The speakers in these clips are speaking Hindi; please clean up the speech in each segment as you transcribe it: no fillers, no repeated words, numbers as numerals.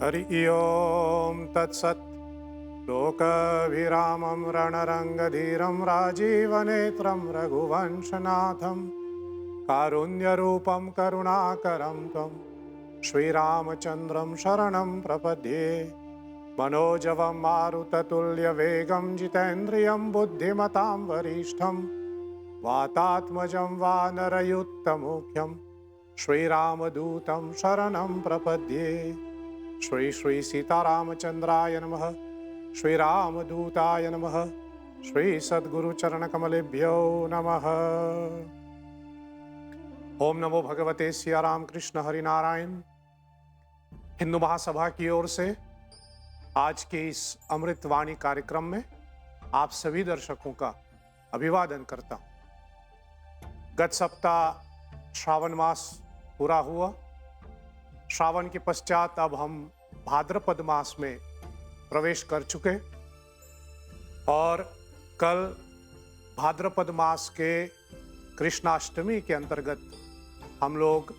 हरि ओम तत्सत्। लोकभिरामं रणरङ्गधीरं राजीवनेत्रं रघुवंशनाथं कारुण्यरूपं करुणाकरं त्वं श्रीरामचन्द्रं शरणं प्रपद्ये। मनोजवं मारुततुल्यवेगं जितेन्द्रियं बुद्धिमतां वरिष्ठं वातात्मजं वानरयुक्तमुख्यं श्रीरामदूतं शरणं प्रपद्ये। श्री श्री सीतारामचंद्राय नमः। श्री रामदूताय नमः। श्री सद्गुरु चरण कमलेभ्यो नमः। ओम नमो भगवते सिया राम कृष्ण हरि नारायण। हिंदू महासभा की ओर से आज के इस अमृतवाणी कार्यक्रम में आप सभी दर्शकों का अभिवादन करता हूं। गत सप्ताह श्रावण मास पूरा हुआ। श्रावण के पश्चात अब हम भाद्रपद मास में प्रवेश कर चुके और कल भाद्रपद मास के कृष्णाष्टमी के अंतर्गत हम लोग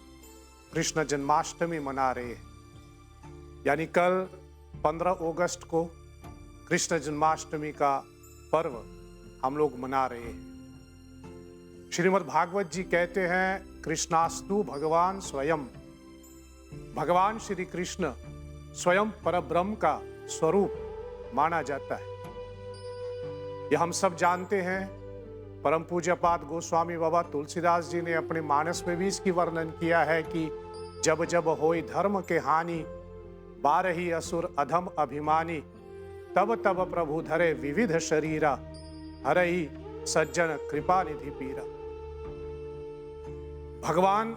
कृष्ण जन्माष्टमी मना रहे हैं। यानी कल 15 अगस्त को कृष्ण जन्माष्टमी का पर्व हम लोग मना रहे हैं। श्रीमद् भागवत जी कहते हैं, कृष्णास्तु भगवान स्वयं। भगवान श्री कृष्ण स्वयं परब्रह्म का स्वरूप माना जाता है। यह हम सब जानते हैं। परम पूज्यपाद गोस्वामी बाबा तुलसीदास जी ने अपने मानस में भी इसकी वर्णन किया है कि जब जब होई धर्म के हानि, बारही असुर अधम अभिमानी, तब तब प्रभु धरे विविध शरीरा, हरई सज्जन कृपा निधि पीरा। भगवान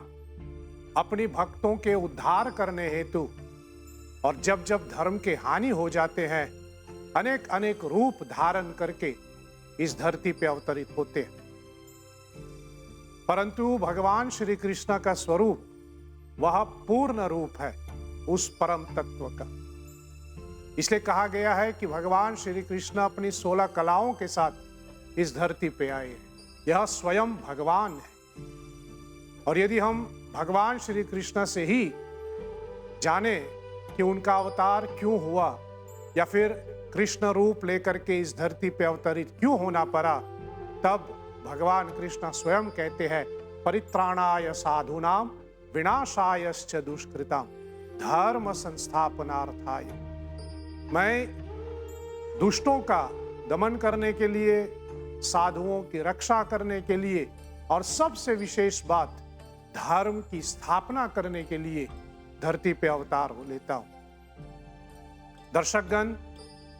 अपनी भक्तों के उद्धार करने हेतु और जब जब धर्म के हानि हो जाते हैं, अनेक अनेक रूप धारण करके इस धरती पे अवतरित होते हैं। परंतु भगवान श्री कृष्ण का स्वरूप वह पूर्ण रूप है उस परम तत्व का। इसलिए कहा गया है कि भगवान श्री कृष्ण अपनी 16 कलाओं के साथ इस धरती पे आए हैं। यह स्वयं भगवान है। और यदि हम भगवान श्री कृष्ण से ही जाने कि उनका अवतार क्यों हुआ या फिर कृष्ण रूप लेकर के इस धरती पे अवतरित क्यों होना पड़ा, तब भगवान कृष्ण स्वयं कहते हैं, परित्राणाय साधूनाम विनाशायश्च दुष्कृताम धर्म संस्थापनार्थाय। मैं दुष्टों का दमन करने के लिए, साधुओं की रक्षा करने के लिए और सबसे विशेष बात धर्म की स्थापना करने के लिए धरती पे अवतार हो लेता हूं। दर्शकगण,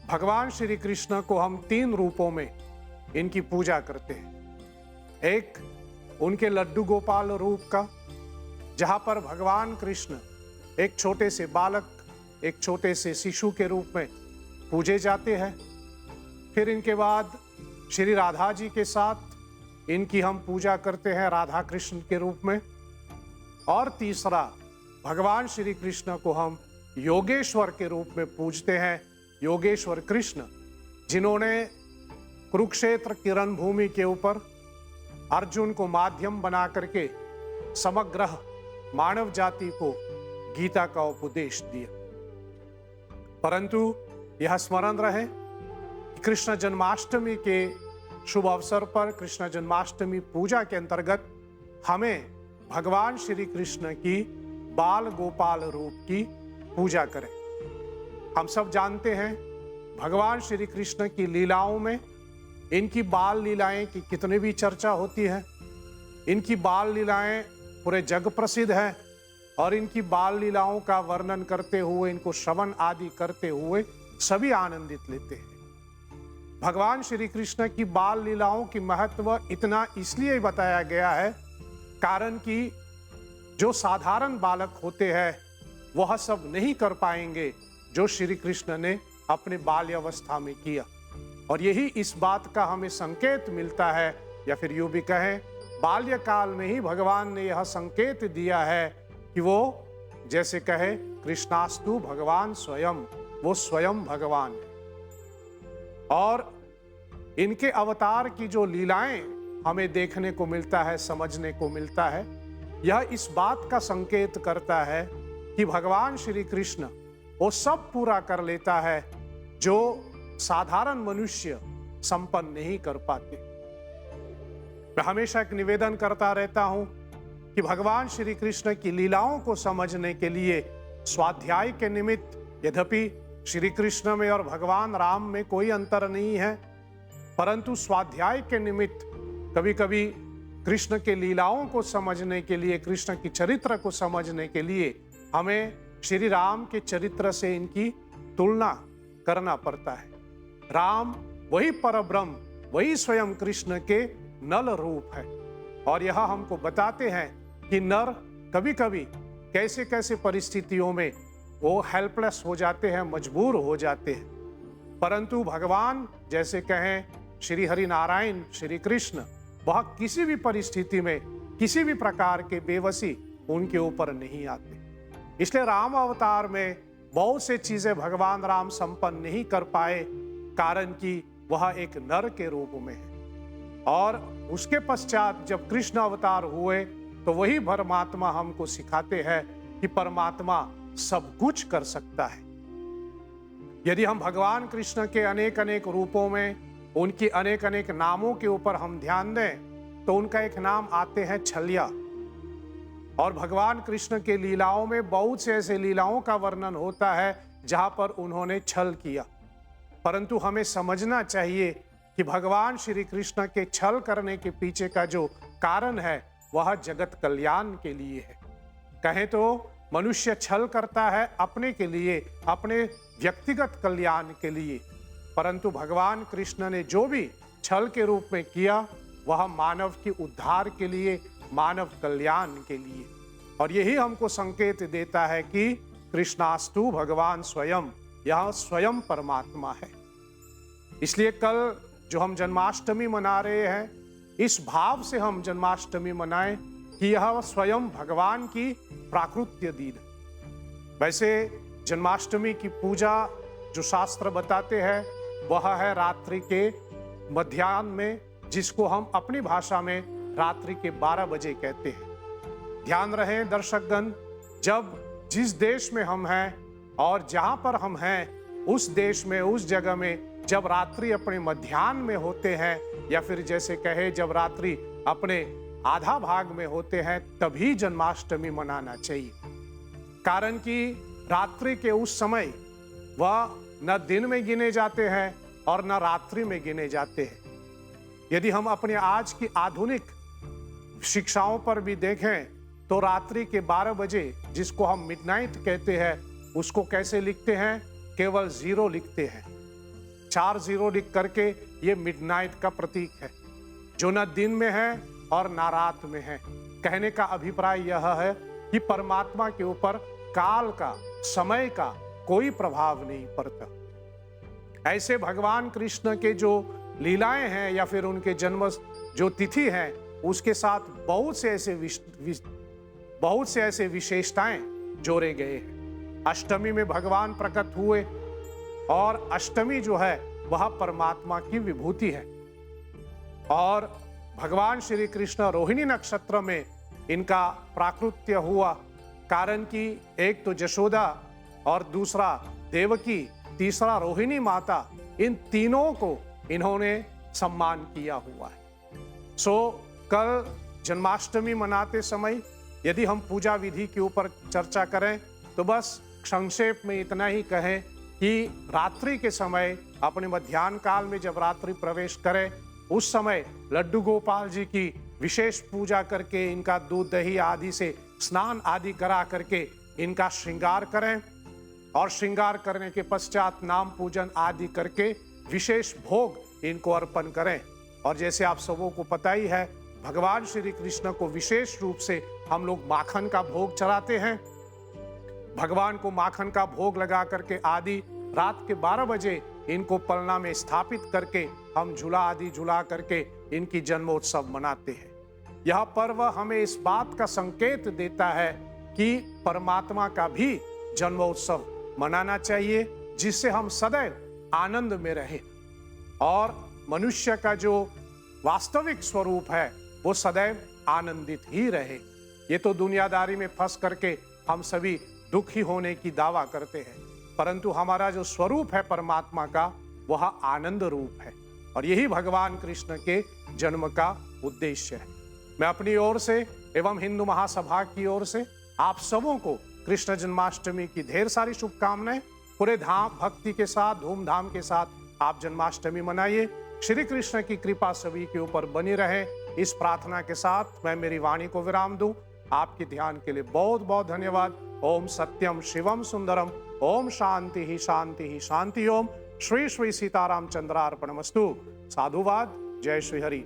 भगवान श्री कृष्ण को हम 3 रूपों में इनकी पूजा करते हैं। एक उनके लड्डू गोपाल रूप का, जहां पर भगवान कृष्ण एक छोटे से बालक, एक छोटे से शिशु के रूप में पूजे जाते हैं। फिर इनके बाद श्री राधा जी के साथ इनकी हम पूजा करते हैं राधा कृष्ण के रूप में। और तीसरा, भगवान श्री कृष्ण को हम योगेश्वर के रूप में पूजते हैं। योगेश्वर कृष्ण, जिन्होंने कुरुक्षेत्र की रणभूमि के ऊपर अर्जुन को माध्यम बना करके समग्र मानव जाति को गीता का उपदेश दिया। परंतु यह स्मरण रहे, कृष्ण जन्माष्टमी के शुभ अवसर पर कृष्ण जन्माष्टमी पूजा के अंतर्गत हमें भगवान श्री कृष्ण की बाल गोपाल रूप की पूजा करें। हम सब जानते हैं भगवान श्री कृष्ण की लीलाओं में इनकी बाल लीलाएं की कितनी भी चर्चा होती है। इनकी बाल लीलाएं पूरे जग प्रसिद्ध है और इनकी बाल लीलाओं का वर्णन करते हुए, इनको श्रवण आदि करते हुए सभी आनंदित लेते हैं। भगवान श्री कृष्ण की बाल लीलाओं की महत्व इतना इसलिए बताया गया है कारण कि जो साधारण बालक होते हैं वह सब नहीं कर पाएंगे जो श्री कृष्ण ने अपने बाल्यावस्था में किया। और यही इस बात का हमें संकेत मिलता है, या फिर यूं भी कहें, बाल्यकाल में ही भगवान ने यह संकेत दिया है कि वो जैसे कहे कृष्णास्तु भगवान स्वयं, वो स्वयं भगवान है। और इनके अवतार की जो लीलाएं हमें देखने को मिलता है, समझने को मिलता है, यह इस बात का संकेत करता है कि भगवान श्री कृष्ण वो सब पूरा कर लेता है जो साधारण मनुष्य संपन्न नहीं कर पाते। मैं हमेशा एक निवेदन करता रहता हूं कि भगवान श्री कृष्ण की लीलाओं को समझने के लिए स्वाध्याय के निमित्त, यद्यपि श्री कृष्ण में और भगवान राम में कोई अंतर नहीं है, परंतु स्वाध्याय के निमित्त कभी कभी कृष्ण के लीलाओं को समझने के लिए, कृष्ण की चरित्र को समझने के लिए हमें श्री राम के चरित्र से इनकी तुलना करना पड़ता है। राम वही परब्रह्म, वही स्वयं कृष्ण के नल रूप है, और यह हमको बताते हैं कि नर कभी कभी कैसे कैसे परिस्थितियों में वो हेल्पलेस हो जाते हैं, मजबूर हो जाते हैं, परंतु भगवान जैसे कहें श्री हरि नारायण श्री कृष्ण, वह किसी भी परिस्थिति में किसी भी प्रकार के बेबसी उनके ऊपर नहीं आते। इसलिए राम अवतार में बहुत से चीजें भगवान राम संपन्न नहीं कर पाए, कारण कि वह एक नर के रूप में है। और उसके पश्चात जब कृष्ण अवतार हुए तो वही परमात्मा हमको सिखाते हैं कि परमात्मा सब कुछ कर सकता है। यदि हम भगवान कृष्ण के अनेक अनेक रूपों में, उनकी अनेक अनेक नामों के ऊपर हम ध्यान दें तो उनका एक नाम आते हैं छलिया। और भगवान कृष्ण के लीलाओं में बहुत से ऐसे लीलाओं का वर्णन होता है जहां पर उन्होंने छल किया, परंतु हमें समझना चाहिए कि भगवान श्री कृष्ण के छल करने के पीछे का जो कारण है वह जगत कल्याण के लिए है। कहें तो मनुष्य छल करता है अपने के लिए, अपने व्यक्तिगत कल्याण के लिए, परंतु भगवान कृष्ण ने जो भी छल के रूप में किया वह मानव के उद्धार के लिए, मानव कल्याण के लिए। और यही हमको संकेत देता है कि कृष्णास्तु भगवान स्वयं, यह स्वयं परमात्मा है। इसलिए कल जो हम जन्माष्टमी मना रहे हैं, इस भाव से हम जन्माष्टमी मनाएं कि यह स्वयं भगवान की प्राकृत्य दिन है। वैसे जन्माष्टमी की पूजा जो शास्त्र बताते हैं वह है रात्रि के मध्याह्न में, जिसको हम अपनी भाषा में रात्रि के 12 बजे कहते हैं। ध्यान रहे दर्शकगण, जब जिस देश में हम हैं और जहां पर हम हैं उस देश में, उस जगह में जब रात्रि अपने मध्याह्न में होते हैं, या फिर जैसे कहे जब रात्रि अपने आधा भाग में होते हैं, तभी जन्माष्टमी मनाना चाहिए। कारण कि रात्रि के उस समय वह न दिन में गिने जाते हैं और न रात्रि में गिने जाते हैं। यदि हम अपने आज की आधुनिक शिक्षाओं पर भी देखें तो रात्रि के 12 बजे, जिसको हम मिडनाइट कहते हैं, उसको कैसे लिखते हैं? केवल 0 लिखते हैं, 4 0 लिख करके ये मिडनाइट का प्रतीक है, जो न दिन में है और न रात में है। कहने का अभिप्राय यह है कि परमात्मा के ऊपर काल का, समय का कोई प्रभाव नहीं पड़ता। ऐसे भगवान कृष्ण के जो लीलाएं हैं या फिर उनके जन्म जो तिथि है, उसके साथ बहुत से ऐसे विशेषताएं जोड़े गए हैं। अष्टमी में भगवान प्रकट हुए, और अष्टमी जो है वह परमात्मा की विभूति है। और भगवान श्री कृष्ण रोहिणी नक्षत्र में इनका प्राकृत्य हुआ, कारण कि एक तो जशोदा और दूसरा देवकी, तीसरा रोहिणी माता, इन तीनों को इन्होंने सम्मान किया हुआ है। कल जन्माष्टमी मनाते समय यदि हम पूजा विधि के ऊपर चर्चा करें तो बस संक्षेप में इतना ही कहें कि रात्रि के समय, अपने मध्याह्न काल में जब रात्रि प्रवेश करे, उस समय लड्डू गोपाल जी की विशेष पूजा करके, इनका दूध दही आदि से स्नान आदि करा करके इनका श्रृंगार करें, और श्रृंगार करने के पश्चात नाम पूजन आदि करके विशेष भोग इनको अर्पण करें। और जैसे आप सबों को पता ही है, भगवान श्री कृष्ण को विशेष रूप से हम लोग माखन का भोग चढ़ाते हैं। भगवान को माखन का भोग लगा करके आदि रात के 12 बजे इनको पलना में स्थापित करके हम झूला आदि झूला करके इनकी जन्मोत्सव मनाते हैं। यह पर्व हमें इस बात का संकेत देता है कि परमात्मा का भी जन्मोत्सव मनाना चाहिए, जिससे हम सदैव आनंद में रहें और मनुष्य का जो वास्तविक स्वरूप है वो सदैव आनंदित ही रहे। ये तो दुनियादारी में फंस करके हम सभी दुखी होने की दावा करते हैं, परंतु हमारा जो स्वरूप है परमात्मा का, वह आनंद रूप है। और यही भगवान कृष्ण के जन्म का उद्देश्य है। मैं अपनी ओर से एवं हिंदू महासभा की ओर से आप सबों को कृष्ण जन्माष्टमी की ढेर सारी शुभकामनाएं। पूरे धाम भक्ति के साथ, धूमधाम के साथ आप जन्माष्टमी मनाइए। श्री कृष्ण की कृपा सभी के ऊपर बनी रहे, इस प्रार्थना के साथ मैं मेरी वाणी को विराम दूं। आपके ध्यान के लिए बहुत बहुत धन्यवाद। ओम सत्यम शिवम सुंदरम। ओम शांति ही शांति ही शांति। ओम श्री श्री सीताराम चंद्रार्पणमस्तु। साधुवाद। जय श्री हरि।